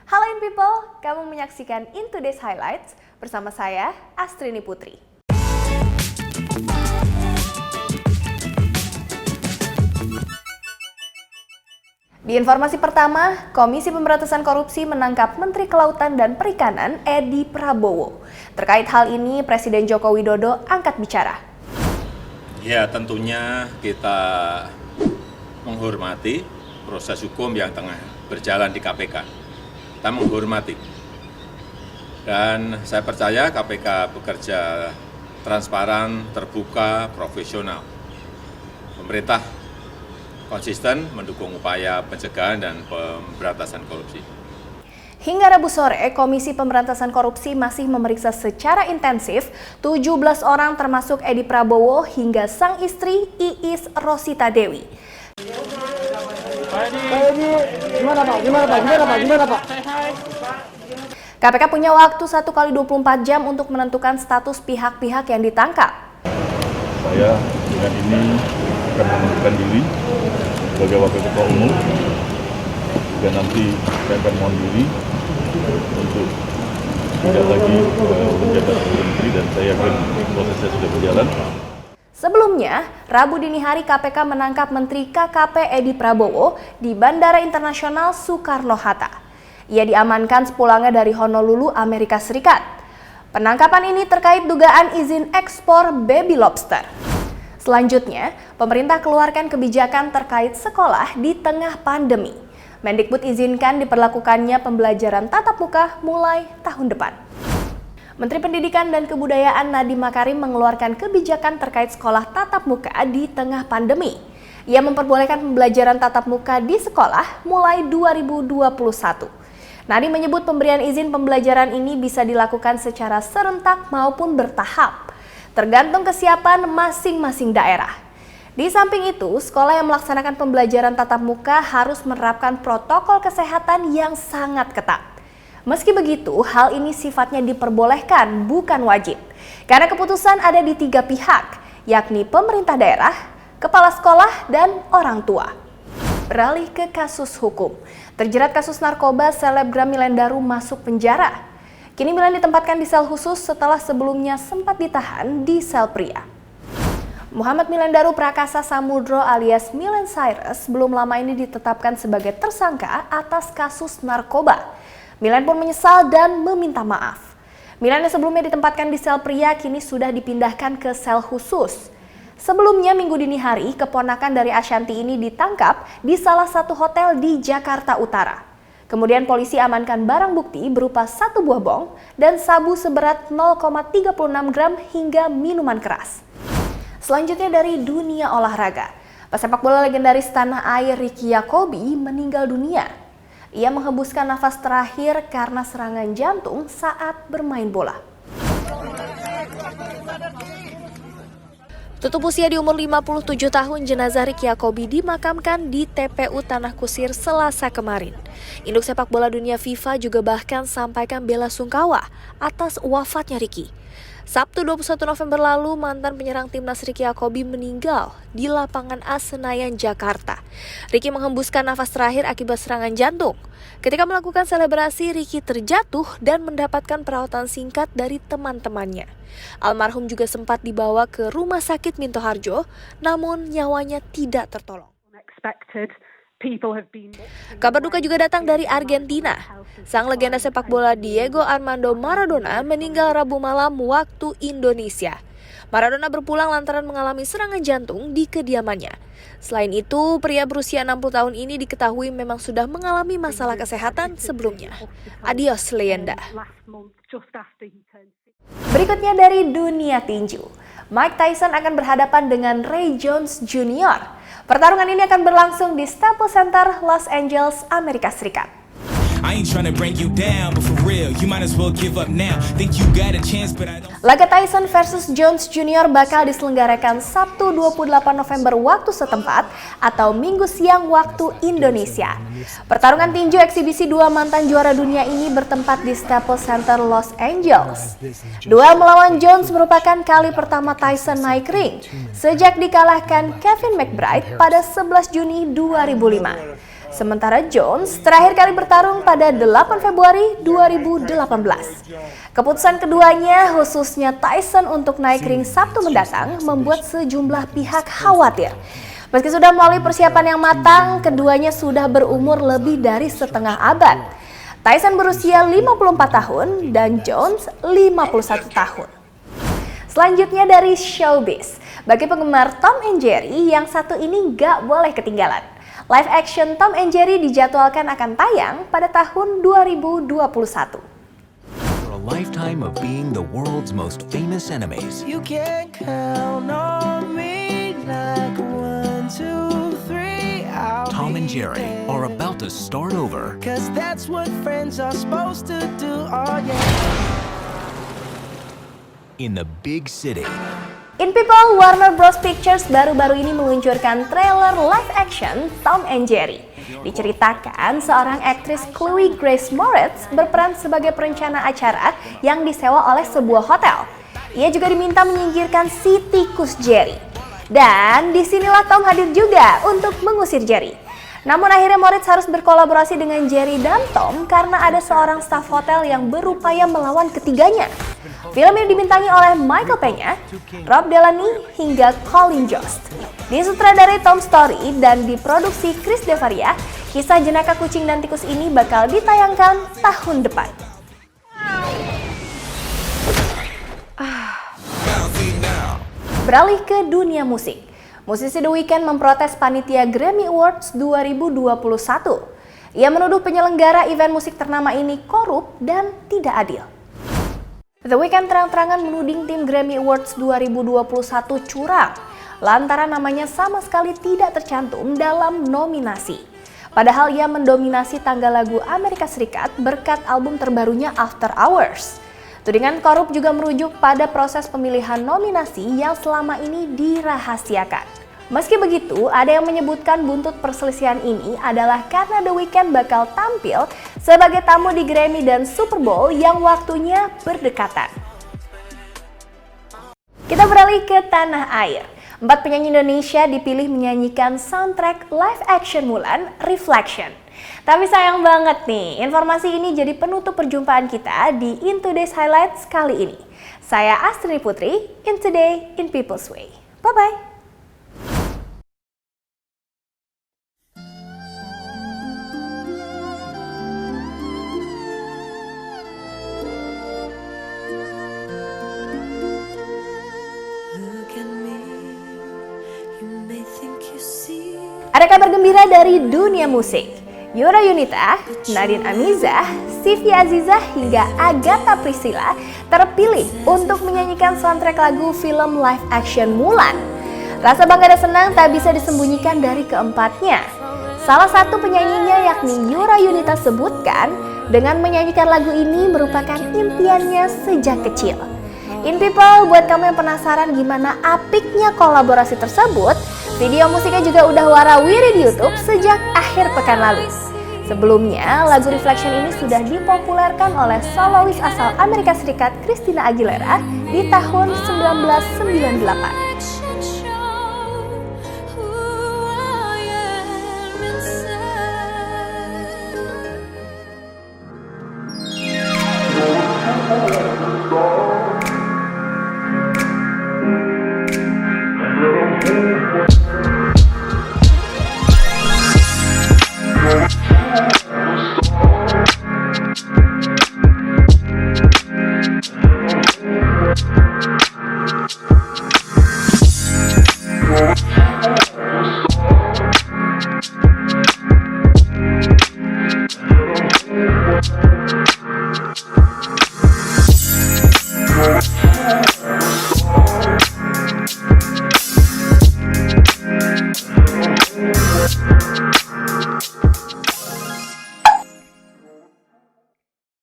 Halo In People, kamu menyaksikan In Today's Highlights bersama saya, Astrini Putri. Di informasi pertama, Komisi Pemberantasan Korupsi menangkap Menteri Kelautan dan Perikanan Edi Prabowo. Terkait hal ini, Presiden Joko Widodo angkat bicara. Ya, tentunya kita menghormati proses hukum yang tengah berjalan di KPK. Kita menghormati. Dan saya percaya KPK bekerja transparan, terbuka, profesional. Pemerintah konsisten mendukung upaya pencegahan dan pemberantasan korupsi. Hingga Rabu sore, Komisi Pemberantasan Korupsi masih memeriksa secara intensif 17 orang termasuk Edi Prabowo hingga sang istri Iis Rosita Dewi. Gimana Pak? KPK punya waktu 1 kali 24 jam untuk menentukan status pihak-pihak yang ditangkap. Saya dengan ini akan mengundurkan diri sebagai Wakil Ketua Umum, dan nanti saya akan mohon diri untuk tidak lagi menjabat sebagai menteri, dan saya yakin prosesnya sudah berjalan. Sebelumnya, Rabu dini hari KPK menangkap Menteri KKP Edi Prabowo di Bandara Internasional Soekarno-Hatta. Ia diamankan sepulangnya dari Honolulu, Amerika Serikat. Penangkapan ini terkait dugaan izin ekspor baby lobster. Selanjutnya, pemerintah keluarkan kebijakan terkait sekolah di tengah pandemi. Mendikbud izinkan diperlakukannya pembelajaran tatap muka mulai tahun depan. Menteri Pendidikan dan Kebudayaan Nadiem Makarim mengeluarkan kebijakan terkait sekolah tatap muka di tengah pandemi. Ia memperbolehkan pembelajaran tatap muka di sekolah mulai 2021. Nadiem menyebut pemberian izin pembelajaran ini bisa dilakukan secara serentak maupun bertahap, tergantung kesiapan masing-masing daerah. Di samping itu, sekolah yang melaksanakan pembelajaran tatap muka harus menerapkan protokol kesehatan yang sangat ketat. Meski begitu, hal ini sifatnya diperbolehkan, bukan wajib. Karena keputusan ada di 3 pihak, yakni pemerintah daerah, kepala sekolah, dan orang tua. Beralih ke kasus hukum. Terjerat kasus narkoba, selebgram Milen Daru masuk penjara. Kini Milen ditempatkan di sel khusus setelah sebelumnya sempat ditahan di sel pria. Muhammad Milen Daru Prakasa Samudro alias Milen Cyrus belum lama ini ditetapkan sebagai tersangka atas kasus narkoba. Milen pun menyesal dan meminta maaf. Milen yang sebelumnya ditempatkan di sel pria kini sudah dipindahkan ke sel khusus. Sebelumnya minggu dini hari, keponakan dari Ashanti ini ditangkap di salah satu hotel di Jakarta Utara. Kemudian polisi amankan barang bukti berupa 1 buah bong dan sabu seberat 0,36 gram hingga minuman keras. Selanjutnya dari dunia olahraga, pesepak bola legendaris tanah air Ricky Yacobi meninggal dunia. Ia menghembuskan nafas terakhir karena serangan jantung saat bermain bola. Tutup usia di umur 57 tahun, jenazah Ricky Yacobi dimakamkan di TPU Tanah Kusir Selasa kemarin. Induk sepak bola dunia FIFA juga bahkan sampaikan bela sungkawa atas wafatnya Ricky. Sabtu 21 November lalu, mantan penyerang timnas Ricky Yacobi meninggal di lapangan AS Senayan, Jakarta. Ricky menghembuskan nafas terakhir akibat serangan jantung. Ketika melakukan selebrasi, Ricky terjatuh dan mendapatkan perawatan singkat dari teman-temannya. Almarhum juga sempat dibawa ke Rumah Sakit Minto Harjo, namun nyawanya tidak tertolong. Kabar duka juga datang dari Argentina. Sang legenda sepak bola Diego Armando Maradona meninggal Rabu malam waktu Indonesia. Maradona berpulang lantaran mengalami serangan jantung di kediamannya. Selain itu, pria berusia 60 tahun ini diketahui memang sudah mengalami masalah kesehatan sebelumnya. Adios, legenda. Berikutnya dari dunia tinju. Mike Tyson akan berhadapan dengan Roy Jones Jr. Pertarungan ini akan berlangsung di Staples Center, Los Angeles, Amerika Serikat. Laga Tyson versus Jones Jr. bakal diselenggarakan Sabtu 28 November waktu setempat atau Minggu siang waktu Indonesia. Pertarungan tinju eksibisi 2 mantan juara dunia ini bertempat di Staples Center, Los Angeles. Duel melawan Jones merupakan kali pertama Tyson naik ring sejak dikalahkan Kevin McBride pada 11 Juni 2005. Sementara Jones terakhir kali bertarung pada 8 Februari 2018. Keputusan keduanya, khususnya Tyson untuk naik ring Sabtu mendatang, membuat sejumlah pihak khawatir. Meski sudah melalui persiapan yang matang, keduanya sudah berumur lebih dari setengah abad. Tyson berusia 54 tahun dan Jones 51 tahun. Selanjutnya dari showbiz. Bagi penggemar Tom and Jerry, yang satu ini gak boleh ketinggalan. Live action Tom and Jerry dijadwalkan akan tayang pada tahun 2021. For a lifetime of being the world's most famous enemies. You can count on me like 1, 2, 3. Tom and Jerry are about to start over. 'Cause that's what friends are supposed to do. Oh yeah. In the big city. In People, Warner Bros. Pictures baru-baru ini meluncurkan trailer live action Tom and Jerry. Diceritakan seorang aktris Chloe Grace Moretz berperan sebagai perencana acara yang disewa oleh sebuah hotel. Ia juga diminta menyingkirkan si tikus Jerry. Dan disinilah Tom hadir juga untuk mengusir Jerry. Namun akhirnya Moritz harus berkolaborasi dengan Jerry dan Tom karena ada seorang staf hotel yang berupaya melawan ketiganya. Film ini dibintangi oleh Michael Peña, Rob Delaney, hingga Colin Jost. Disutradarai Tom Story dan diproduksi Chris Devaria, kisah jenaka kucing dan tikus ini bakal ditayangkan tahun depan. Beralih ke dunia musik. Musisi The Weeknd memprotes panitia Grammy Awards 2021. Ia menuduh penyelenggara event musik ternama ini korup dan tidak adil. The Weeknd terang-terangan menuding tim Grammy Awards 2021 curang, lantaran namanya sama sekali tidak tercantum dalam nominasi. Padahal ia mendominasi tangga lagu Amerika Serikat berkat album terbarunya After Hours. Tudingan korup juga merujuk pada proses pemilihan nominasi yang selama ini dirahasiakan. Meski begitu, ada yang menyebutkan buntut perselisihan ini adalah karena The Weeknd bakal tampil sebagai tamu di Grammy dan Super Bowl yang waktunya berdekatan. Kita beralih ke tanah air. 4 penyanyi Indonesia dipilih menyanyikan soundtrack live action Mulan, Reflection. Tapi sayang banget nih, informasi ini jadi penutup perjumpaan kita di In Today's Highlights kali ini. Saya Astri Putri, In Today in People's Way. Bye-bye. Ada kabar gembira dari dunia musik. Yura Yunita, Nadine Amizah, Sivy Azizah hingga Agatha Priscilla terpilih untuk menyanyikan soundtrack lagu film live action Mulan. Rasa bangga dan senang tak bisa disembunyikan dari keempatnya. Salah satu penyanyinya yakni Yura Yunita sebutkan dengan menyanyikan lagu ini merupakan impiannya sejak kecil. In People, buat kamu yang penasaran gimana apiknya kolaborasi tersebut, video musiknya juga udah warawiri di YouTube sejak akhir pekan lalu. Sebelumnya, lagu Reflection ini sudah dipopulerkan oleh solois asal Amerika Serikat Christina Aguilera di tahun 1998.